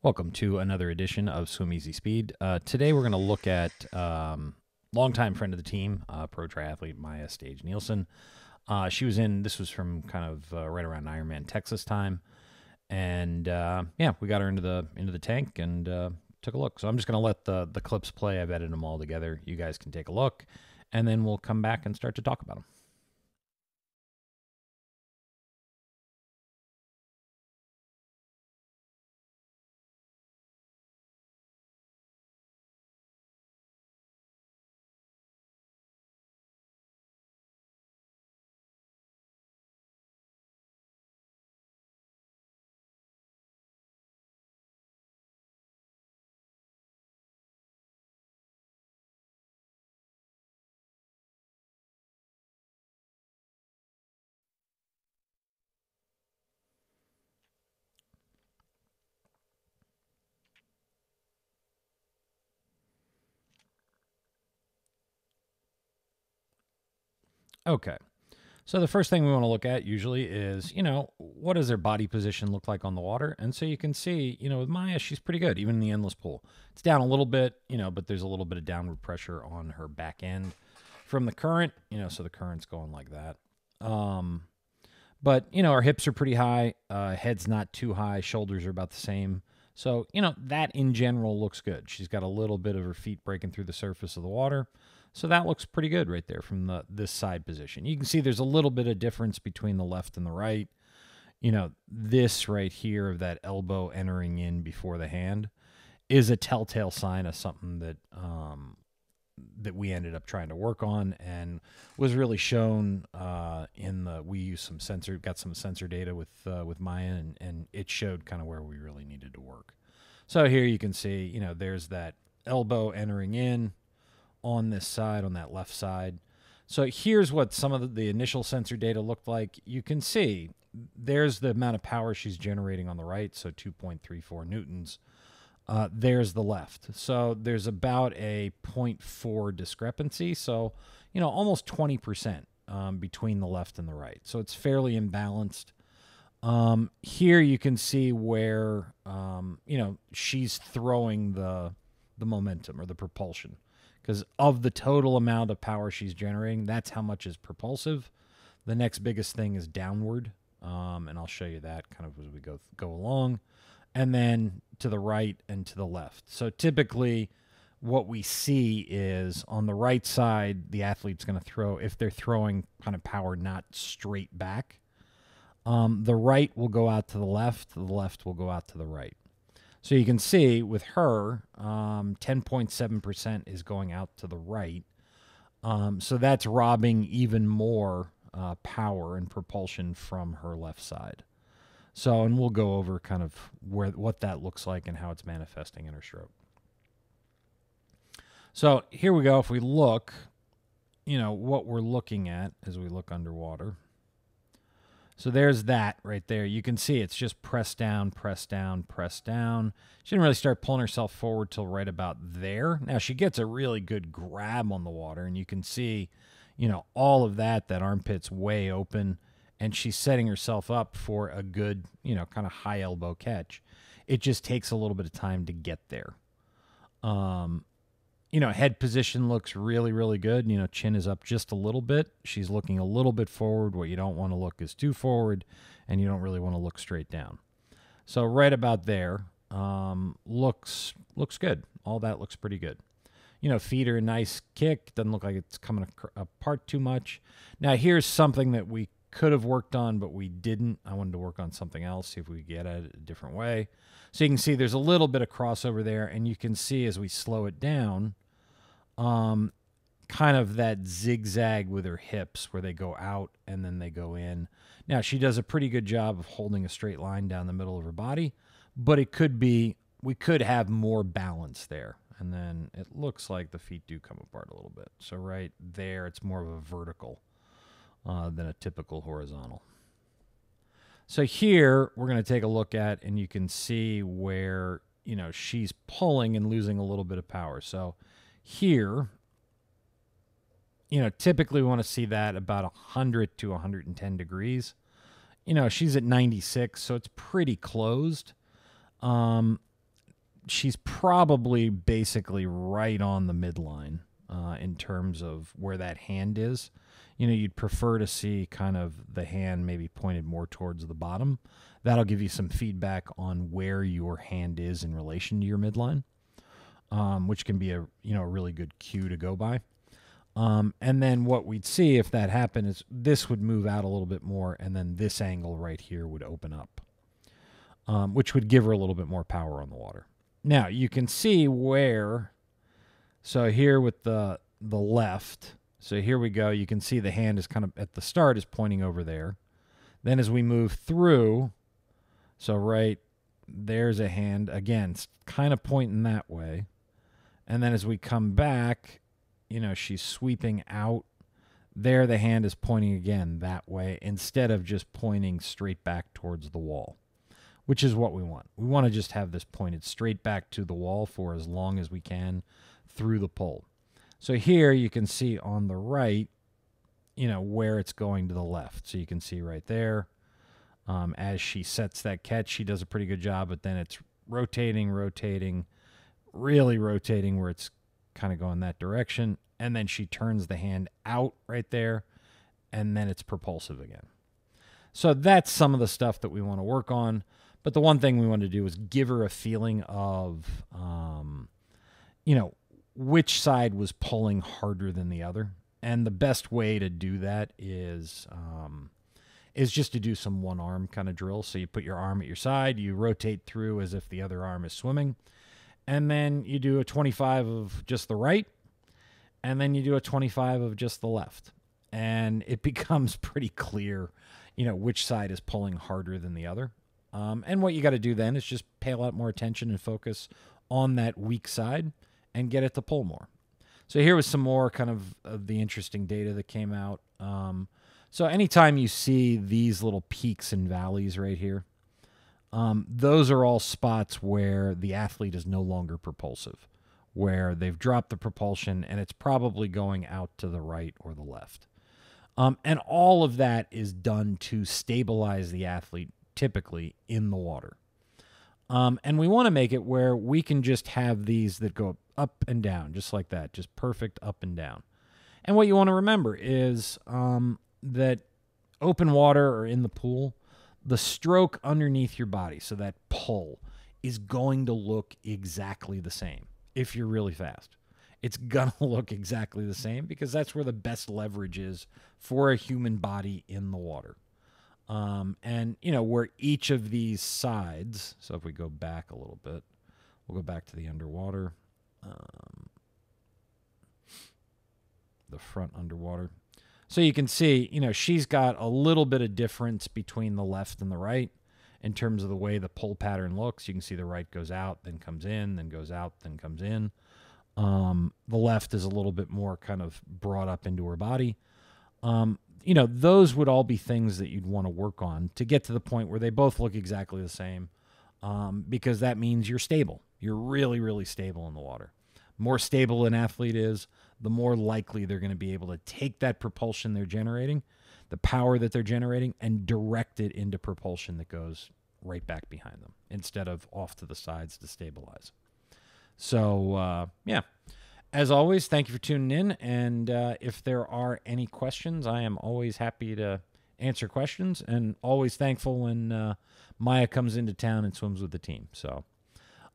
Welcome to another edition of Swim Easy Speed. Today we're going to look at longtime friend of the team, pro triathlete Maja Stage-Nielsen. She was in, this was from kind of right around Ironman Texas time. And yeah, we got her into the tank and took a look. So I'm just going to let the clips play. I've edited them all together. You guys can take a look, and then we'll come back and start to talk about them. Okay. So the first thing we want to look at usually is, what does their body position look like on the water? And so you can see, with Maja, she's pretty good, even in the endless pool. It's down a little bit, but there's a little bit of downward pressure on her back end from the current, so the current's going like that. But, our hips are pretty high, head's not too high, shoulders are about the same. So, that in general looks good. She's got a little bit of her feet breaking through the surface of the water. So that looks pretty good right there from this side position. You can see there's a little bit of difference between the left and the right. This right here of that elbow entering in before the hand is a telltale sign of something that that we ended up trying to work on, and was really shown we used some sensor, got some sensor data with Maja, and it showed kind of where we really needed to work. So here you can see, there's that elbow entering in on this side, on that left side. So here's what some of the initial sensor data looked like. You can see there's the amount of power she's generating on the right, so 2.34 newtons. There's the left. So there's about a 0.4 discrepancy. So, almost 20% between the left and the right. So it's fairly imbalanced. Here you can see where, she's throwing the momentum or the propulsion. Because of the total amount of power she's generating, that's how much is propulsive. The next biggest thing is downward, and I'll show you that kind of as we go along. And then to the right and to the left. So typically what we see is on the right side, the athlete's going to throw, if they're throwing kind of power not straight back, the right will go out to the left will go out to the right. So you can see with her, 10.7% is going out to the right. So that's robbing even more power and propulsion from her left side. So, and we'll go over kind of what that looks like and how it's manifesting in her stroke. So here we go. If we look, what we're looking at as we look underwater. So there's that right there. You can see it's just press down, press down, press down. She didn't really start pulling herself forward till right about there. Now she gets a really good grab on the water, and you can see, all of that armpit's way open, and she's setting herself up for a good, kind of high elbow catch. It just takes a little bit of time to get there. Head position looks really, really good. Chin is up just a little bit. She's looking a little bit forward. What you don't want to look is too forward, and you don't really want to look straight down. So right about there, looks good. All that looks pretty good. Feet are a nice kick. Doesn't look like it's coming apart too much. Now here's something that we could have worked on, but we didn't. I wanted to work on something else, see if we could get at it a different way. So you can see there's a little bit of crossover there, and you can see as we slow it down, kind of that zigzag with her hips where they go out and then they go in. Now, she does a pretty good job of holding a straight line down the middle of her body, but it could be, we could have more balance there. And then it looks like the feet do come apart a little bit. So right there, it's more of a vertical than a typical horizontal. So here we're going to take a look at, and you can see where, she's pulling and losing a little bit of power. So here, typically we want to see that about 100 to 110 degrees. She's at 96, so it's pretty closed. she's probably basically right on the midline in terms of where that hand is. You know, you'd prefer to see kind of the hand maybe pointed more towards the bottom. That'll give you some feedback on where your hand is in relation to your midline, which can be a really good cue to go by. And then what we'd see if that happened is this would move out a little bit more, and then this angle right here would open up, which would give her a little bit more power on the water. Now, you can see where, so here with the left, so here we go. You can see the hand is kind of, at the start, is pointing over there. Then as we move through, so right there's a hand, again, it's kind of pointing that way. And then as we come back, you know, she's sweeping out. There the hand is pointing again that way instead of just pointing straight back towards the wall, which is what we want. We want to just have this pointed straight back to the wall for as long as we can through the pole. So here you can see on the right, you know, where it's going to the left. So you can see right there, as she sets that catch, she does a pretty good job, but then it's rotating, really rotating where it's kind of going that direction. And then she turns the hand out right there, and then it's propulsive again. So that's some of the stuff that we want to work on. But the one thing we want to do is give her a feeling of, you know, which side was pulling harder than the other. And the best way to do that is just to do some one arm kind of drill. So you put your arm at your side, you rotate through as if the other arm is swimming, and then you do a 25 of just the right, and then you do a 25 of just the left. And it becomes pretty clear, you know, which side is pulling harder than the other. And what you got to do then is just pay a lot more attention and focus on that weak side and get it to pull more. So here was some more kind of the interesting data that came out. So anytime you see these little peaks and valleys right here, those are all spots where the athlete is no longer propulsive, where they've dropped the propulsion and it's probably going out to the right or the left. And all of that is done to stabilize the athlete typically in the water. And we want to make it where we can just have these that go up and down, just like that, just perfect up and down. And what you want to remember is that open water or in the pool, the stroke underneath your body, so that pull, is going to look exactly the same if you're really fast. It's going to look exactly the same because that's where the best leverage is for a human body in the water. And, you know, where each of these sides, so if we go back a little bit, we'll go back to the underwater, the front underwater. So you can see, you know, she's got a little bit of difference between the left and the right in terms of the way the pull pattern looks. You can see the right goes out, then comes in, then goes out, then comes in. The left is a little bit more kind of brought up into her body. You know, those would all be things that you'd want to work on to get to the point where they both look exactly the same, because that means you're stable. You're really, really stable in the water. More stable an athlete is, the more likely they're going to be able to take that propulsion they're generating, the power that they're generating, and direct it into propulsion that goes right back behind them instead of off to the sides to stabilize. So, yeah. As always, thank you for tuning in, and if there are any questions, I am always happy to answer questions, and always thankful when Maja comes into town and swims with the team. So,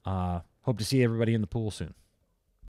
hope to see everybody in the pool soon.